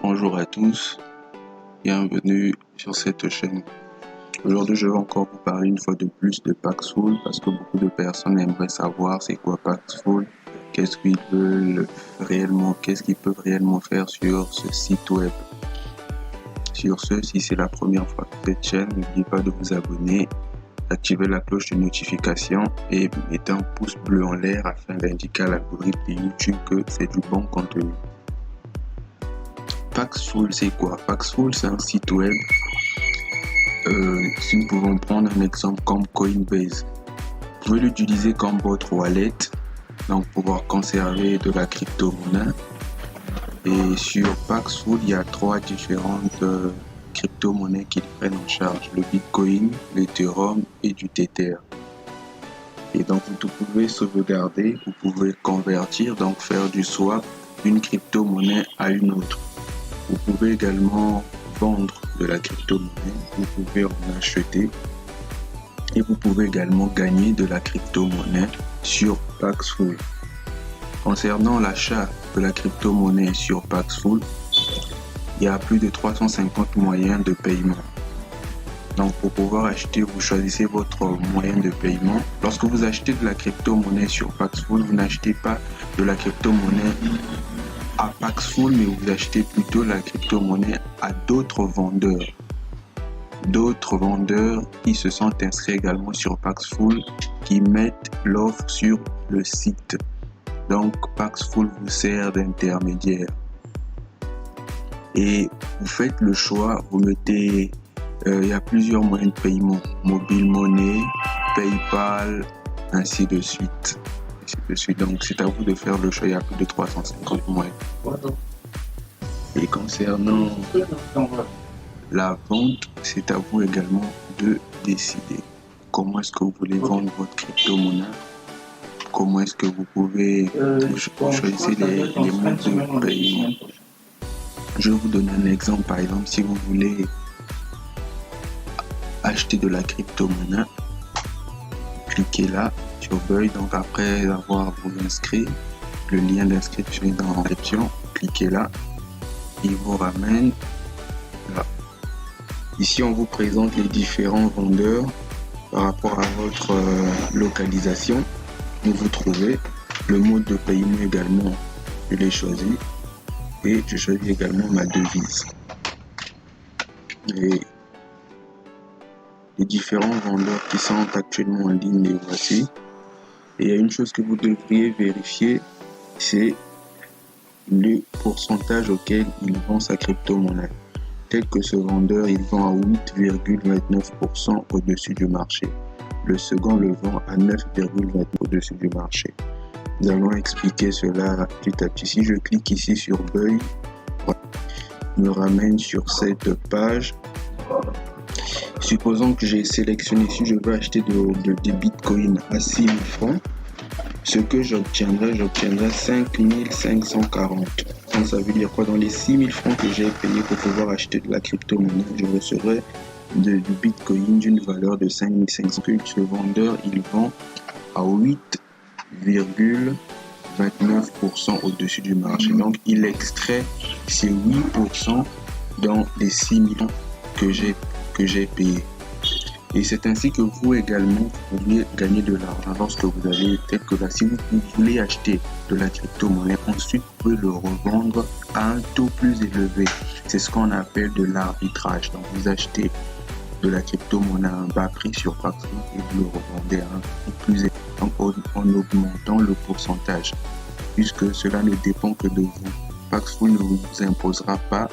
Bonjour à tous, bienvenue sur cette chaîne. Aujourd'hui, je vais encore vous parler une fois de plus de Paxful parce que beaucoup de personnes aimeraient savoir c'est quoi Paxful, qu'est-ce qu'ils veulent réellement, qu'est-ce qu'ils peuvent réellement faire sur ce site web. Sur ce, si c'est la première fois sur cette chaîne, n'oubliez pas de vous abonner, activer la cloche de notification et mettez un pouce bleu en l'air afin d'indiquer à l'algorithme de YouTube que c'est du bon contenu. Paxful, c'est quoi? Paxful, c'est un site web. Si nous pouvons prendre un exemple comme Coinbase, vous pouvez l'utiliser comme votre wallet, donc pouvoir conserver de la crypto-monnaie. Et sur Paxful, il y a trois différentes crypto-monnaies qu'ils prennent en charge: le Bitcoin, l'Ethereum et du Tether. Et donc vous pouvez sauvegarder, vous pouvez convertir, donc faire du swap d'une crypto-monnaie à une autre. Vous pouvez également vendre de la crypto-monnaie, vous pouvez en acheter et vous pouvez également gagner de la crypto-monnaie sur Paxful. Concernant l'achat de la crypto-monnaie sur Paxful, il y a plus de 350 moyens de paiement. Donc pour pouvoir acheter, vous choisissez votre moyen de paiement. Lorsque vous achetez de la crypto-monnaie sur Paxful, vous n'achetez pas de la crypto-monnaie à Paxful, mais vous achetez plutôt la crypto-monnaie à d'autres vendeurs. D'autres vendeurs qui se sont inscrits également sur Paxful, qui mettent l'offre sur le site. Donc Paxful vous sert d'intermédiaire. Et vous faites le choix, vous mettez, il y a plusieurs moyens de paiement, mobile money, PayPal, ainsi de suite. Donc c'est à vous de faire le choix, il y a plus de 350 moyens. Et concernant la vente, c'est à vous également de décider comment est-ce que vous voulez vendre votre crypto-monnaie, comment est-ce que vous pouvez choisir les modes de paiement. Je vais vous donner un exemple. Par exemple, si vous voulez acheter de la crypto-monnaie, cliquez là sur Buy. Donc après avoir vous inscrit, le lien d'inscription est dans la description, cliquez là, il vous ramène là. Ici on vous présente les différents vendeurs par rapport à votre localisation où vous trouvez. Le mode de paiement également, je l'ai choisi et je choisis également ma devise. Et les différents vendeurs qui sont actuellement en ligne, les voici. Et il y a une chose que vous devriez vérifier, c'est le pourcentage auquel il vend sa crypto-monnaie. Tel que ce vendeur, il vend à 8,29% au-dessus du marché. Le second le vend à 9,29% au-dessus du marché. Nous allons expliquer cela petit à petit. Si je clique ici sur Buy, il me ramène sur cette page. Supposons que j'ai sélectionné ici, je veux acheter des bitcoins à 6 000 francs. Ce que j'obtiendrai 5 540. Donc ça veut dire quoi? Dans les 6 000 francs que j'ai payé pour pouvoir acheter de la crypto-monnaie, je recevrai du bitcoin d'une valeur de 5 500. Ce vendeur, il vend à 8,29% au-dessus du marché. Donc il extrait ces 8% dans les 6 millions que j'ai payé. Et c'est ainsi que vous également pourriez gagner de l'argent lorsque vous allez, tel que là, si vous voulez acheter de la crypto-monnaie, ensuite vous pouvez le revendre à un taux plus élevé. C'est ce qu'on appelle de l'arbitrage. Donc vous achetez de la crypto-monnaie à un bas prix sur Paxful et vous le revendez à un taux plus élevé, donc en augmentant le pourcentage, puisque cela ne dépend que de vous. Paxful ne vous imposera pas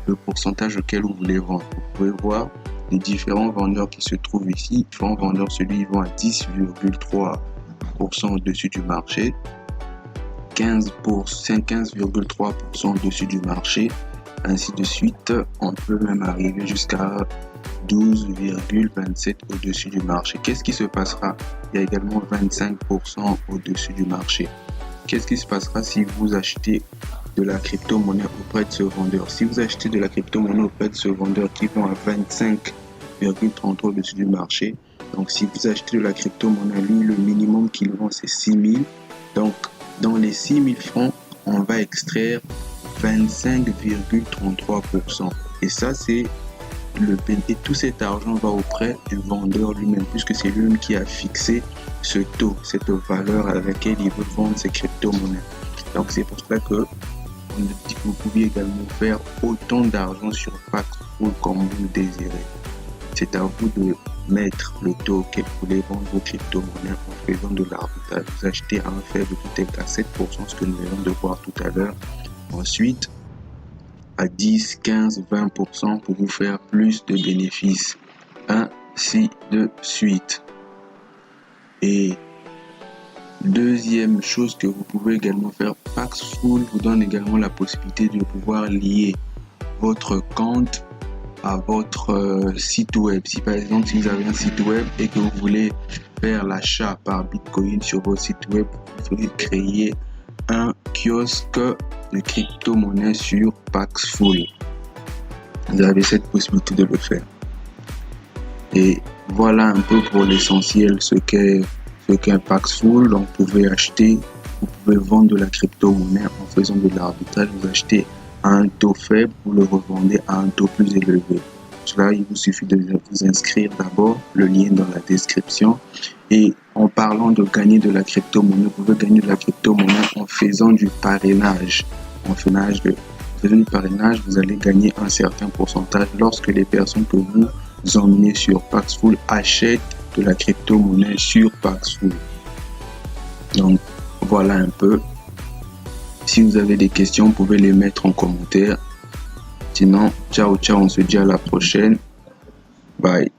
le pourcentage auquel vous voulez vendre. Vous pouvez voir les différents vendeurs qui se trouvent ici. Différents vendeurs, celui vend à 10,3% au-dessus du marché, 15,3% au-dessus du marché, ainsi de suite. On peut même arriver jusqu'à 12,27% au-dessus du marché. Qu'est-ce qui se passera? Il y a également 25% au-dessus du marché. Qu'est-ce qui se passera si vous achetez de la crypto-monnaie auprès de ce vendeur? Si vous achetez de la crypto-monnaie auprès de ce vendeur qui vend à 25,33 au-dessus du marché, donc si vous achetez de la crypto-monnaie, lui, le minimum qu'il vend, c'est 6 000. Donc, dans les 6 000 francs, on va extraire 25,33%. Et ça, c'est et tout cet argent va auprès du vendeur lui-même, puisque c'est lui-même qui a fixé ce taux, cette valeur à laquelle il veut vendre ses crypto-monnaies. Donc c'est pour cela que on dit que vous pouvez également faire autant d'argent sur Paxful comme vous le désirez. C'est à vous de mettre le taux auquel vous voulez vendre vos crypto-monnaies en faisant de l'arbitrage. Vous achetez à un faible tout est à 7%, ce que nous venons de voir tout à l'heure. Ensuite, à 10, 15, 20% pour vous faire plus de bénéfices. Ainsi de suite. Et deuxième chose que vous pouvez également faire, Paxful vous donne également la possibilité de pouvoir lier votre compte à votre site web. Si par exemple, si vous avez un site web et que vous voulez faire l'achat par Bitcoin sur votre site web, vous pouvez créer un kiosque de crypto-monnaie sur Paxful. Vous avez cette possibilité de le faire. Et voilà un peu pour l'essentiel ce qu'est Paxful. Donc vous pouvez acheter, vous pouvez vendre de la crypto-monnaie en faisant de l'arbitrage. Vous achetez à un taux faible, vous le revendez à un taux plus élevé. Cela, il vous suffit de vous inscrire d'abord, le lien dans la description. Et en parlant de gagner de la crypto-monnaie, vous pouvez gagner de la crypto-monnaie en faisant du parrainage. En faisant du parrainage, vous allez gagner un certain pourcentage lorsque les personnes que vous emmenez sur Paxful achètent de la crypto-monnaie sur Paxful. Donc, voilà un peu. Si vous avez des questions, vous pouvez les mettre en commentaire. Sinon, ciao, ciao, on se dit à la prochaine. Bye.